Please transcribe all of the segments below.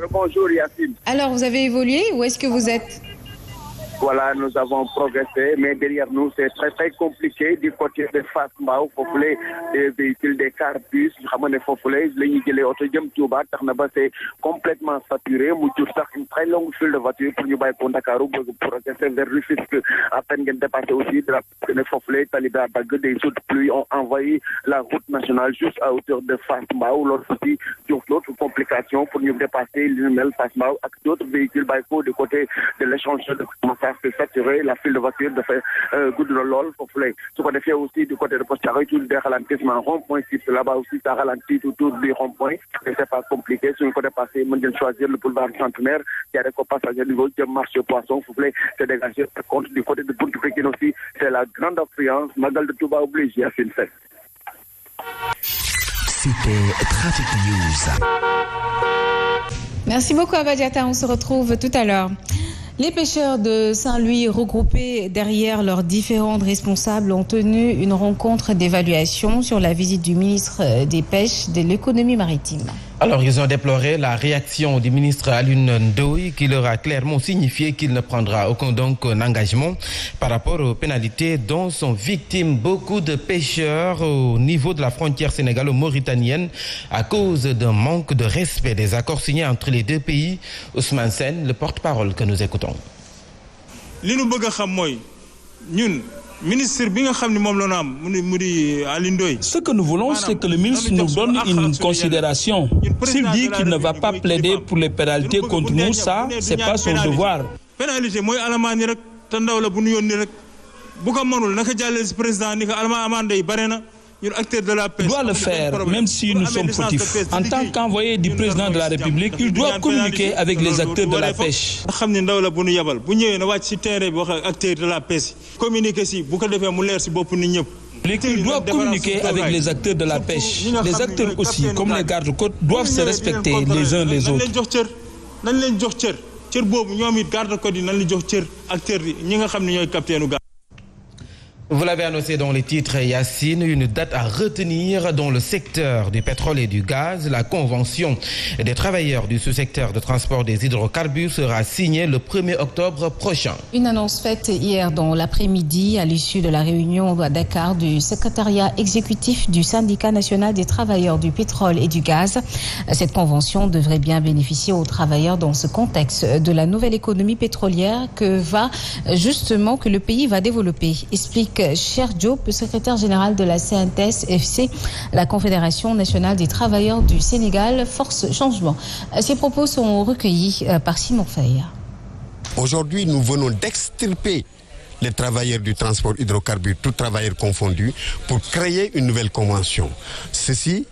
Bonjour Yacine. Alors, vous avez évolué? Où est-ce que vous êtes? Voilà, nous avons progressé, mais derrière nous, c'est très très compliqué du côté de Fass Mbao, foofu des véhicules, des cars bus, xam nga ne foofu la ñuy jëlee oto jëm Touba tax na ba c'est complètement saturé mu jur sax une très longue file de voitures pour ñu bàyyi ko Ndakaaru bëgg progresser vers Rufisque. À peine ngeen dépassé aussi de la ne foofu la tali ba dagg, des chutes de pluie ont envahi la route nationale juste à hauteur de Fass Mbao. Loolu aussi jur d'autres complications pour ñu dépasser li ñu mel Fass Mbao ak d'autres véhicules bàyyi ko du côté de l'échangeur de c'est saturé, la file de voitures de fait goût de l'ol, faut flé. Ce qu'on a fait aussi du côté de Poste-Charles, tout des ralentissements, rond-point, si là-bas aussi, ça ralentit autour du rond-point. Et c'est pas compliqué. Si on connaît passer, on vient choisir le boulevard Centenaire, qui a des passagers niveau de marché poisson, faut flé, c'est dégagé. Par contre, du côté de Buntu-Pékin aussi, c'est la grande affluence. Magal de Touba obligé à faire une fête. C'était Traffic News. Merci beaucoup Abadiata, on se retrouve tout à l'heure. Les pêcheurs de Saint-Louis, regroupés derrière leurs différents responsables, ont tenu une rencontre d'évaluation sur la visite du ministre des Pêches et de l'économie maritime. Alors, ils ont déploré la réaction du ministre Alioune Ndoye qui leur a clairement signifié qu'il ne prendra aucun engagement par rapport aux pénalités dont sont victimes beaucoup de pêcheurs au niveau de la frontière sénégalo-mauritanienne à cause d'un manque de respect des accords signés entre les deux pays. Ousmane Sène, le porte-parole que nous écoutons. Ce que nous voulons, c'est que le ministre nous donne une considération. S'il dit qu'il ne va pas plaider pour les pénalités contre nous, ça, c'est pas son devoir. Il doit le faire, même si nous sommes fautifs. En tant qu'envoyé du président de la République, il doit communiquer avec les acteurs de la pêche. Il doit communiquer avec les acteurs de la pêche. Les acteurs aussi, comme les gardes-côtes, doivent se respecter les uns les autres. Vous l'avez annoncé dans les titres, Yacine, une date à retenir dans le secteur du pétrole et du gaz. La convention des travailleurs du sous-secteur de transport des hydrocarbures sera signée le 1er octobre prochain. Une annonce faite hier dans l'après-midi à l'issue de la réunion à Dakar du secrétariat exécutif du syndicat national des travailleurs du pétrole et du gaz. Cette convention devrait bien bénéficier aux travailleurs dans ce contexte de la nouvelle économie pétrolière que le pays va développer, explique Cheikh Diop, secrétaire général de la CNTS-FC, la Confédération nationale des travailleurs du Sénégal, Force Changement. Ces propos sont recueillis par Simon Fay. Aujourd'hui, nous venons d'extirper les travailleurs du transport hydrocarbures, tous travailleurs confondus, pour créer une nouvelle convention. Ceci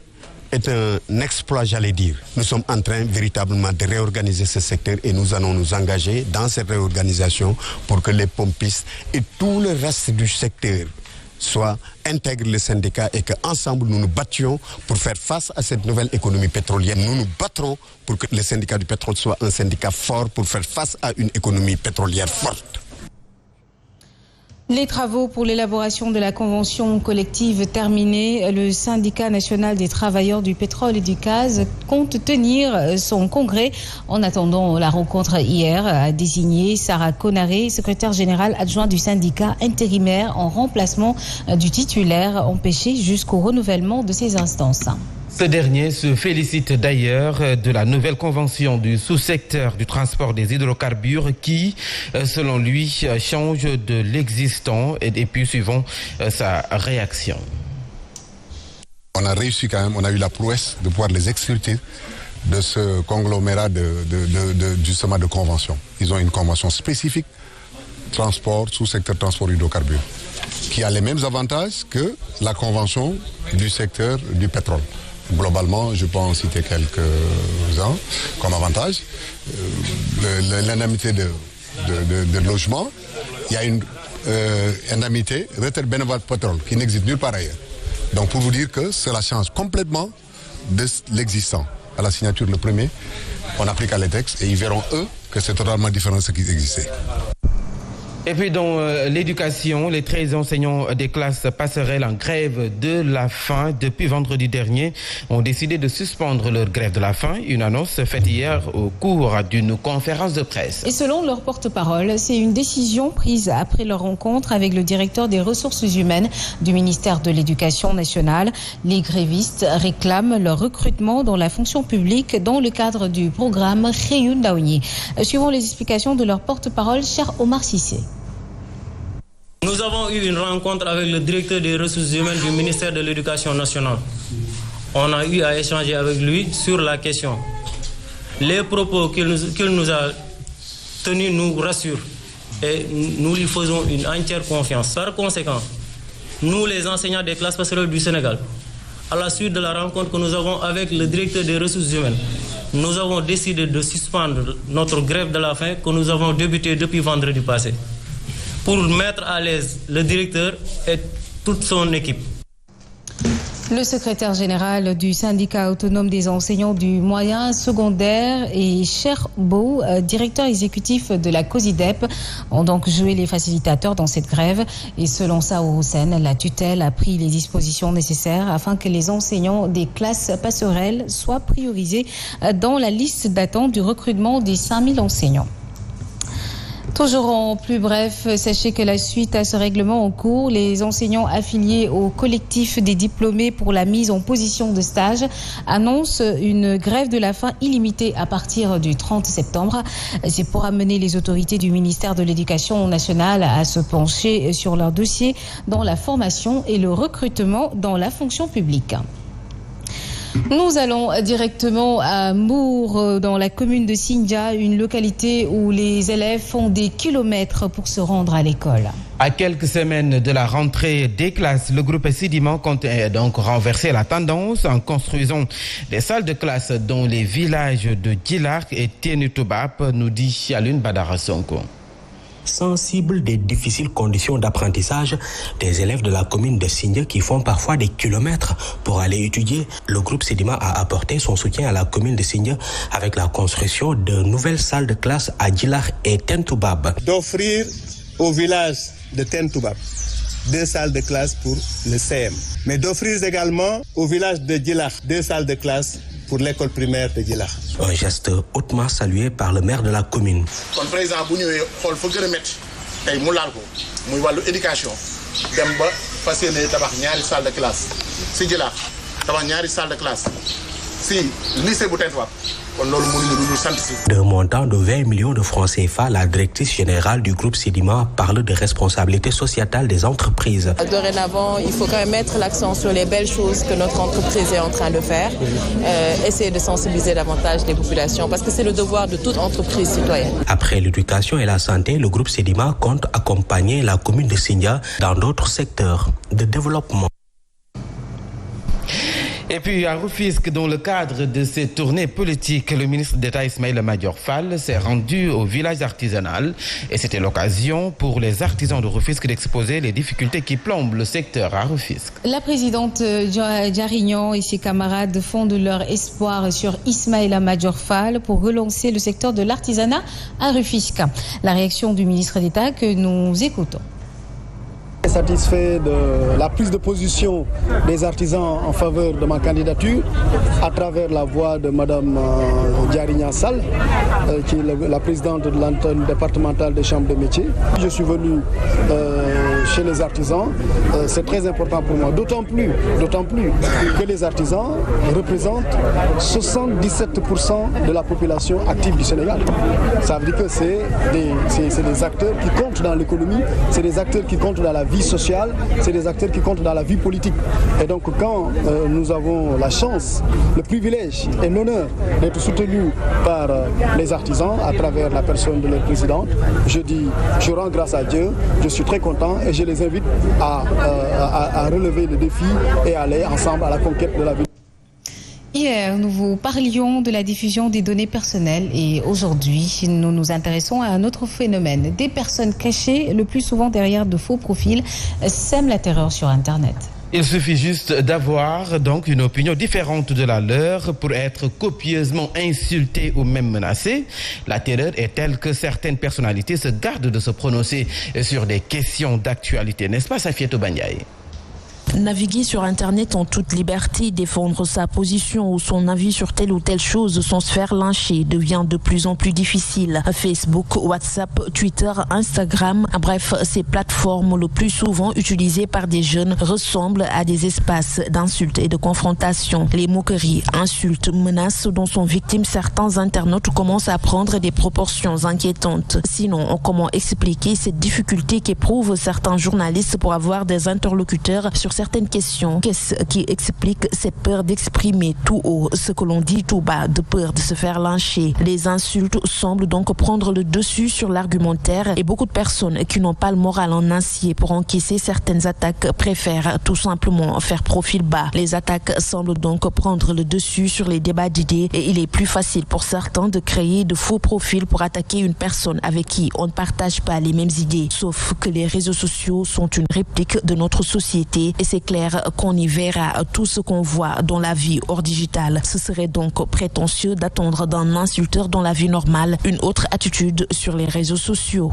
est un exploit, j'allais dire. Nous sommes en train véritablement de réorganiser ce secteur et nous allons nous engager dans cette réorganisation pour que les pompistes et tout le reste du secteur intègrent le syndicat et qu'ensemble nous nous battions pour faire face à cette nouvelle économie pétrolière. Nous nous battrons pour que le syndicat du pétrole soit un syndicat fort pour faire face à une économie pétrolière forte. Les travaux pour l'élaboration de la convention collective terminés, le syndicat national des travailleurs du pétrole et du gaz compte tenir son congrès. En attendant la rencontre hier, a désigné Sarah Konaré, secrétaire générale adjoint du syndicat intérimaire en remplacement du titulaire, empêché jusqu'au renouvellement de ses instances. Ce dernier se félicite d'ailleurs de la nouvelle convention du sous-secteur du transport des hydrocarbures qui, selon lui, change de l'existant et puis suivons sa réaction. On a réussi quand même, on a eu la prouesse de pouvoir les extirper de ce conglomérat justement de convention. Ils ont une convention spécifique, transport, sous-secteur transport hydrocarbures, qui a les mêmes avantages que la convention du secteur du pétrole. Globalement, je peux en citer quelques-uns comme avantage. L'indemnité de logement, il y a une indemnité retraite bénévole pétrole qui n'existe nulle part ailleurs. Donc pour vous dire que cela change complètement de l'existant. À la signature le premier, on applique à les textes et ils verront eux que c'est totalement différent de ce qui existait. Et puis dans l'éducation, les 13 enseignants des classes passerelles en grève de la faim depuis vendredi dernier ont décidé de suspendre leur grève de la faim. Une annonce faite hier au cours d'une conférence de presse. Et selon leur porte-parole, c'est une décision prise après leur rencontre avec le directeur des ressources humaines du ministère de l'Éducation nationale. Les grévistes réclament leur recrutement dans la fonction publique dans le cadre du programme Xëyu Ndaw ñi. Suivant les explications de leur porte-parole, cher Omar Cissé. Nous avons eu une rencontre avec le directeur des ressources humaines du ministère de l'Éducation nationale. On a eu à échanger avec lui sur la question. Les propos qu'il nous a tenus nous rassurent et nous lui faisons une entière confiance. Par conséquent, nous les enseignants des classes passerelles du Sénégal, à la suite de la rencontre que nous avons avec le directeur des ressources humaines, nous avons décidé de suspendre notre grève de la faim que nous avons débuté depuis vendredi passé, pour mettre à l'aise le directeur et toute son équipe. Le secrétaire général du syndicat autonome des enseignants du moyen secondaire et Cher Beau, directeur exécutif de la COSIDEP, ont donc joué les facilitateurs dans cette grève. Et selon Sao Hussein, la tutelle a pris les dispositions nécessaires afin que les enseignants des classes passerelles soient priorisés dans la liste d'attente du recrutement des 5000 enseignants. Toujours en plus bref, sachez que la suite à ce règlement en cours, les enseignants affiliés au collectif des diplômés pour la mise en position de stage annoncent une grève de la faim illimitée à partir du 30 septembre. C'est pour amener les autorités du ministère de l'Éducation nationale à se pencher sur leur dossier dans la formation et le recrutement dans la fonction publique. Nous allons directement à Mour, dans la commune de Sindia, une localité où les élèves font des kilomètres pour se rendre à l'école. À quelques semaines de la rentrée des classes, le groupe Sedima compte donc renverser la tendance en construisant des salles de classe dans les villages de Djilar et Ténutubap, nous dit Alun Badara Sonko. Sensible des difficiles conditions d'apprentissage des élèves de la commune de Sindia qui font parfois des kilomètres pour aller étudier, le groupe Sedima a apporté son soutien à la commune de Sindia avec la construction de nouvelles salles de classe à Djilar et Ténutubap. D'offrir au village de Ténutubap 2 salles de classe pour le CM, mais d'offrir également au village de Djilar 2 salles de classe pour l'école primaire de Djilar. Un geste hautement salué par le maire de la commune. Kon président bu ñëwee xool fa gën a métti tey mu laal ko muy wàllu éducation dem ba fas yéene tabax ñaari salle de classe si Djilar tabax ñaari salle de classe si lycée bu Ténutubap. D'un montant de 20 millions de francs CFA, la directrice générale du groupe Sedima parle de responsabilité sociétale des entreprises. Dorénavant, il faut quand même mettre l'accent sur les belles choses que notre entreprise est en train de faire, essayer de sensibiliser davantage les populations, parce que c'est le devoir de toute entreprise citoyenne. Après l'éducation et la santé, le groupe Sedima compte accompagner la commune de Sindia dans d'autres secteurs de développement. Et puis à Rufisque, dans le cadre de ces tournées politiques, le ministre d'État Ismaïla Madior Fall s'est rendu au village artisanal et c'était l'occasion pour les artisans de Rufisque d'exposer les difficultés qui plombent le secteur à Rufisque. La présidente Diarignan et ses camarades fondent leur espoir sur Ismaïla Madior Fall pour relancer le secteur de l'artisanat à Rufisque. La réaction du ministre d'État que nous écoutons. Satisfait de la prise de position des artisans en faveur de ma candidature à travers la voix de Madame Diarignan Sall, qui est la présidente de l'antenne départementale des chambres de métiers. Je suis venu chez les artisans, c'est très important pour moi, d'autant plus que les artisans représentent 77% de la population active du Sénégal. Ça veut dire que c'est des acteurs qui comptent dans l'économie, c'est des acteurs qui comptent dans la vie sociale, c'est des acteurs qui comptent dans la vie politique. Et donc quand nous avons la chance, le privilège et l'honneur d'être soutenus par les artisans à travers la personne de leur présidente, je rends grâce à Dieu, je suis très content et je les invite à relever le défi et aller ensemble à la conquête de la vie. Hier, nous vous parlions de la diffusion des données personnelles et aujourd'hui, nous nous intéressons à un autre phénomène. Des personnes cachées, le plus souvent derrière de faux profils, sèment la terreur sur Internet. Il suffit juste d'avoir donc une opinion différente de la leur pour être copieusement insulté ou même menacé. La terreur est telle que certaines personnalités se gardent de se prononcer sur des questions d'actualité. N'est-ce pas, Safietou Bandiaye? Naviguer sur Internet en toute liberté, défendre sa position ou son avis sur telle ou telle chose sans se faire lyncher devient de plus en plus difficile. Facebook, WhatsApp, Twitter, Instagram, bref, ces plateformes le plus souvent utilisées par des jeunes ressemblent à des espaces d'insultes et de confrontation. Les moqueries, insultes, menaces dont sont victimes certains internautes commencent à prendre des proportions inquiétantes. Sinon, comment expliquer cette difficulté qu'éprouvent certains journalistes pour avoir des interlocuteurs sur certaines questions? Qu'est-ce qui explique cette peur d'exprimer tout haut ce que l'on dit tout bas, de peur de se faire lyncher? Les insultes semblent donc prendre le dessus sur l'argumentaire et beaucoup de personnes qui n'ont pas le moral en acier pour encaisser certaines attaques préfèrent tout simplement faire profil bas. Les attaques semblent donc prendre le dessus sur les débats d'idées et il est plus facile pour certains de créer de faux profils pour attaquer une personne avec qui on ne partage pas les mêmes idées. Sauf que les réseaux sociaux sont une réplique de notre société et c'est clair qu'on y verra tout ce qu'on voit dans la vie hors digitale. Ce serait donc prétentieux d'attendre d'un insulteur dans la vie normale une autre attitude sur les réseaux sociaux.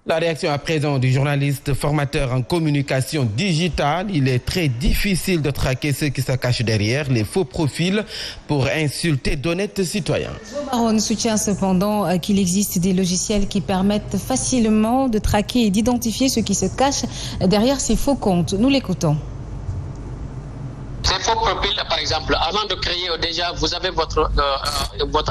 La réaction à présent du journaliste formateur en communication digitale. Il est très difficile de traquer ceux qui se cachent derrière les faux profils pour insulter d'honnêtes citoyens. Baron soutient cependant qu'il existe des logiciels qui permettent facilement de traquer et d'identifier ceux qui se cachent derrière ces faux comptes. Nous l'écoutons. Ces faux profils, par exemple, avant de créer déjà, vous avez votre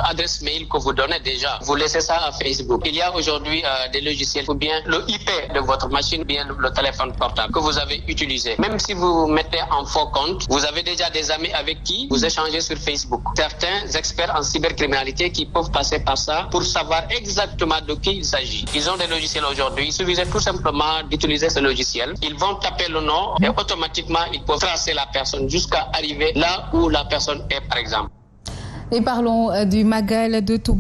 adresse mail que vous donnez déjà. Vous laissez ça à Facebook. Il y a aujourd'hui des logiciels ou bien le IP de votre machine ou bien le téléphone portable que vous avez utilisé. Même si vous mettez en faux compte, vous avez déjà des amis avec qui vous échangez sur Facebook. Certains experts en cybercriminalité qui peuvent passer par ça pour savoir exactement de qui il s'agit. Ils ont des logiciels aujourd'hui. Il suffisait tout simplement d'utiliser ce logiciel. Ils vont taper le nom et automatiquement ils peuvent tracer la personne jusqu'à arriver là où la personne est, par exemple. Et parlons du Magal de Touba.